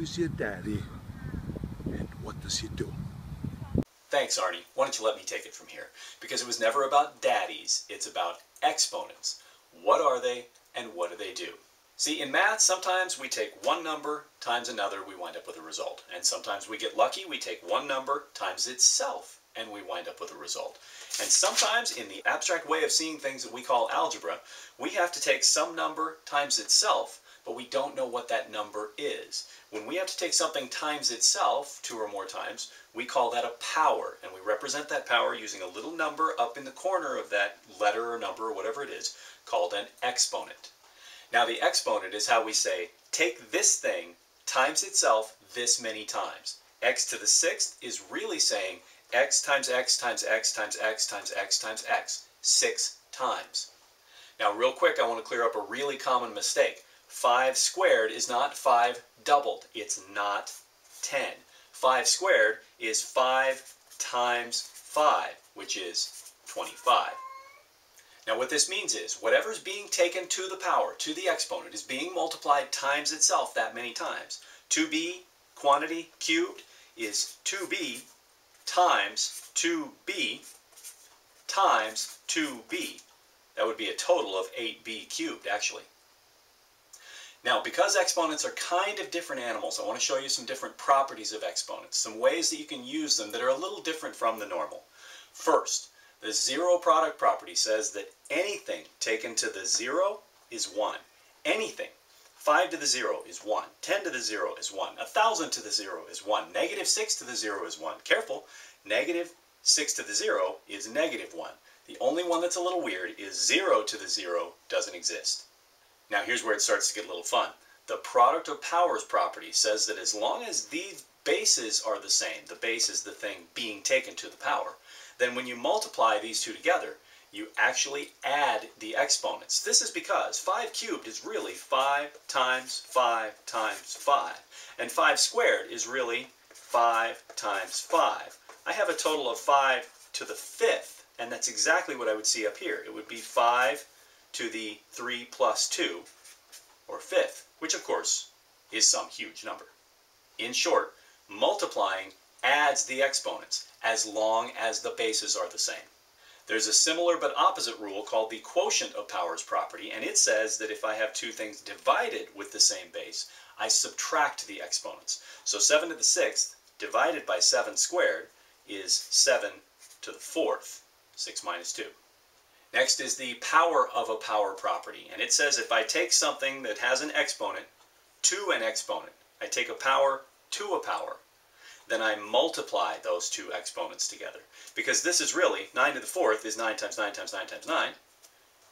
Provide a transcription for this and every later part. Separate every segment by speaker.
Speaker 1: is your daddy, and what does he do?
Speaker 2: Thanks, Arnie. Why don't you let me take it from here? Because it was never about daddies, it's about exponents. What are they, and what do they do? See, in math, sometimes we take one number times another, we wind up with a result. And sometimes we get lucky, we take one number times itself, and we wind up with a result. And sometimes, in the abstract way of seeing things that we call algebra, we have to take some number times itself, but we don't know what that number is. When we have to take something times itself, 2 or more times, we call that a power, and we represent that power using a little number up in the corner of that letter or number or whatever it is, called an exponent. Now the exponent is how we say, take this thing times itself this many times. X to the 6th is really saying x times x times x times x times x times x, 6 times. Now real quick, I want to clear up a really common mistake. 5 squared is not 5 doubled. It's not 10. 5 squared is 5 times 5, which is 25. Now what this means is, whatever's being taken to the power, to the exponent, is being multiplied times itself that many times. 2b, quantity cubed, is 2b times 2b times 2b. That would be a total of 8b cubed, actually. Now, because exponents are kind of different animals, I want to show you some different properties of exponents, some ways that you can use them that are a little different from the normal. First, the zero product property says that anything taken to the 0 is 1. Anything. 5 to the 0 is 1. 10 to the 0 is 1. 1,000 to the 0 is 1. Negative 6 to the 0 is 1. Careful, negative 6 to the 0 is negative 1. The only one that's a little weird is 0 to the 0 doesn't exist. Now here's where it starts to get a little fun. The product of powers property says that as long as these bases are the same, the base is the thing being taken to the power, then when you multiply these two together, you actually add the exponents. This is because 5 cubed is really 5 times 5 times 5. And 5 squared is really 5 times 5. I have a total of 5 to the 5th, and that's exactly what I would see up here. It would be 5 to the 3 plus 2, or 5th, which of course is some huge number. In short, multiplying adds the exponents as long as the bases are the same. There's a similar but opposite rule called the quotient of powers property, and it says that if I have two things divided with the same base, I subtract the exponents. So 7 to the 6th divided by 7 squared is 7 to the 4th, 6 minus 2. Next is the power of a power property, and it says if I take something that has an exponent to an exponent, I take a power to a power, then I multiply those two exponents together. Because this is really, 9 to the 4th is 9 times 9 times 9 times 9,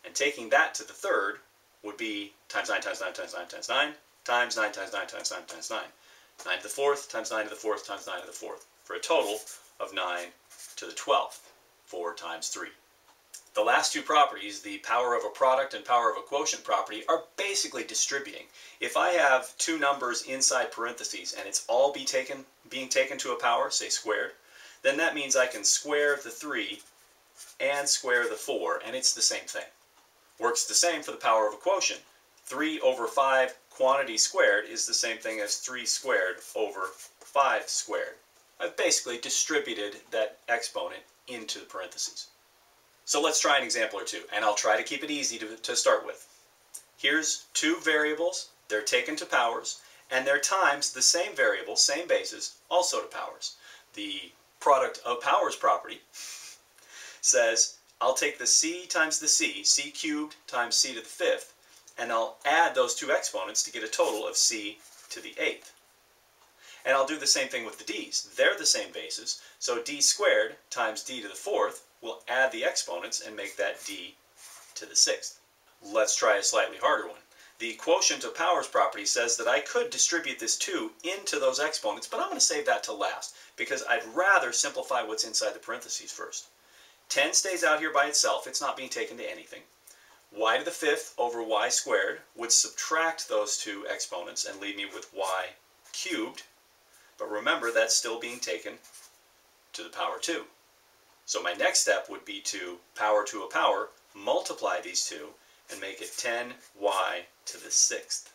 Speaker 2: and taking that to the 3rd would be times 9 times 9 times 9 times 9 times 9 times 9 times 9 times 9. 9 to the 4th times 9 to the 4th times 9 to the 4th, for a total of 9 to the 12th, 4 times 3. The last two properties, the power of a product and power of a quotient property, are basically distributing. If I have two numbers inside parentheses and it's all being taken to a power, say squared, then that means I can square the 3 and square the 4, and it's the same thing. Works the same for the power of a quotient. 3 over 5 quantity squared is the same thing as 3 squared over 5 squared. I've basically distributed that exponent into the parentheses. So let's try an example or two, and I'll try to keep it easy to start with. Here's two variables, they're taken to powers, and they're times the same variable, same bases, also to powers. The product of powers property says I'll take the c times the c cubed times c to the 5th, and I'll add those two exponents to get a total of c to the 8th. And I'll do the same thing with the d's. They're the same bases, so d squared times d to the 4th will add the exponents and make that d to the 6th. Let's try a slightly harder one. The quotient of powers property says that I could distribute this 2 into those exponents, but I'm going to save that to last because I'd rather simplify what's inside the parentheses first. 10 stays out here by itself, it's not being taken to anything. Y to the 5th over y squared would subtract those two exponents and leave me with y cubed, but remember that's still being taken to the power 2. So my next step would be to power to a power, multiply these two, and make it 10y to the 6th.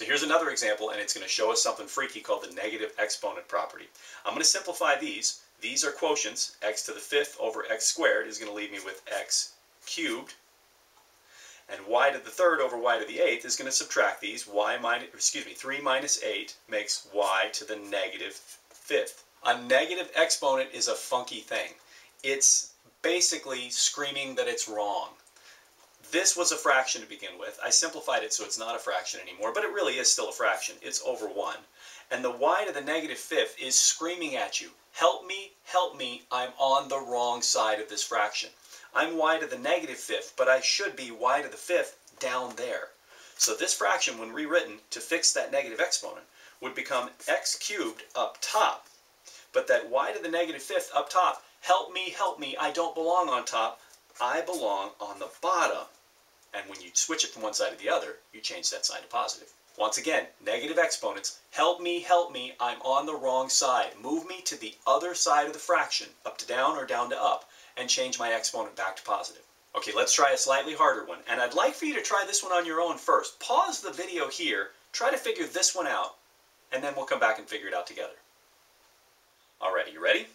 Speaker 2: So here's another example, and it's going to show us something freaky called the negative exponent property. I'm going to simplify these. These are quotients. X to the 5th over x squared is going to leave me with x cubed. And y to the 3rd over y to the 8th is going to subtract these. 3 minus 8 makes y to the negative 5th. A negative exponent is a funky thing. It's basically screaming that it's wrong. This was a fraction to begin with. I simplified it so it's not a fraction anymore, but it really is still a fraction. It's over 1. And the y to the negative 5th is screaming at you, help me, I'm on the wrong side of this fraction. I'm y to the negative 5th, but I should be y to the 5th down there. So this fraction, when rewritten to fix that negative exponent, would become x cubed up top. But that y to the negative 5th up top, help me, I don't belong on top, I belong on the bottom. And when you switch it from one side to the other, you change that sign to positive. Once again, negative exponents, help me, I'm on the wrong side. Move me to the other side of the fraction, up to down or down to up, and change my exponent back to positive. Okay, let's try a slightly harder one. And I'd like for you to try this one on your own first. Pause the video here, try to figure this one out, and then we'll come back and figure it out together. Alrighty, you ready?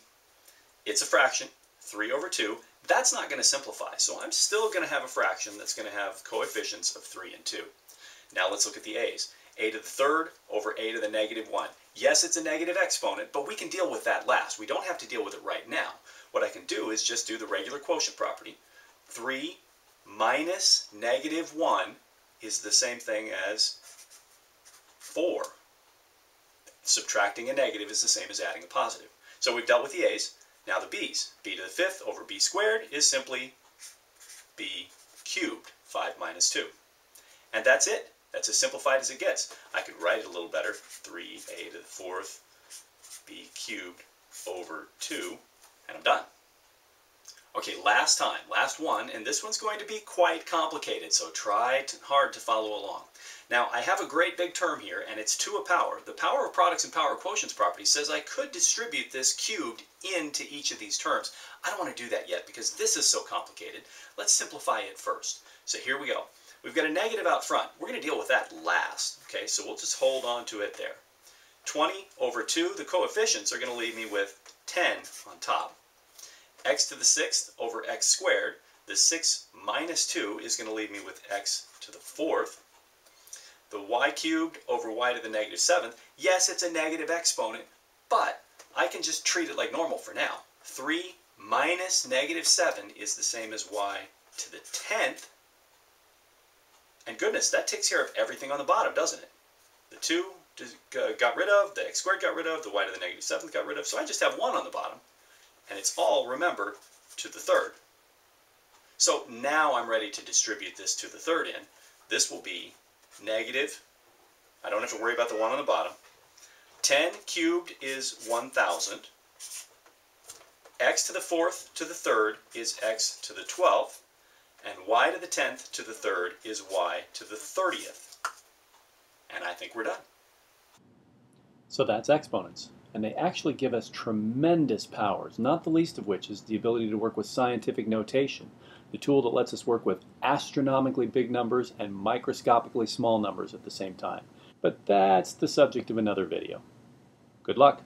Speaker 2: It's a fraction, 3 over 2. That's not going to simplify, so I'm still going to have a fraction that's going to have coefficients of 3 and 2. Now let's look at the a's. A to the 3rd over a to the negative 1. Yes, it's a negative exponent, but we can deal with that last. We don't have to deal with it right now. What I can do is just do the regular quotient property. 3 minus negative 1 is the same thing as 4. Subtracting a negative is the same as adding a positive. So we've dealt with the a's. Now the b's. B to the 5th over b squared is simply b cubed, 5 minus 2. And that's it. That's as simplified as it gets. I could write it a little better. 3a to the 4th, b cubed over 2, and I'm done. Okay, last time, last one, and this one's going to be quite complicated, so try hard to follow along. Now, I have a great big term here, and it's 2 a power. The power of products and power of quotients property says I could distribute this cubed into each of these terms. I don't want to do that yet because this is so complicated. Let's simplify it first. So here we go. We've got a negative out front. We're going to deal with that last. Okay, so we'll just hold on to it there. 20 over 2, the coefficients are going to leave me with 10 on top. X to the 6th over x squared. The 6 minus 2 is going to leave me with x to the 4th. The y cubed over y to the negative 7th. Yes, it's a negative exponent, but I can just treat it like normal for now. 3 minus negative 7 is the same as y to the 10th. And goodness, that takes care of everything on the bottom, doesn't it? The 2 got rid of, the x squared got rid of, the y to the negative 7th got rid of, so I just have 1 on the bottom. And it's all, remember, to the 3rd. So now I'm ready to distribute this to the 3rd in. This will be negative, I don't have to worry about the 1 on the bottom. 10 cubed is 1,000. X to the 4th to the 3rd is x to the 12th. And y to the 10th to the 3rd is y to the 30th. And I think we're done.
Speaker 3: So that's exponents. And they actually give us tremendous powers, not the least of which is the ability to work with scientific notation, the tool that lets us work with astronomically big numbers and microscopically small numbers at the same time. But that's the subject of another video. Good luck!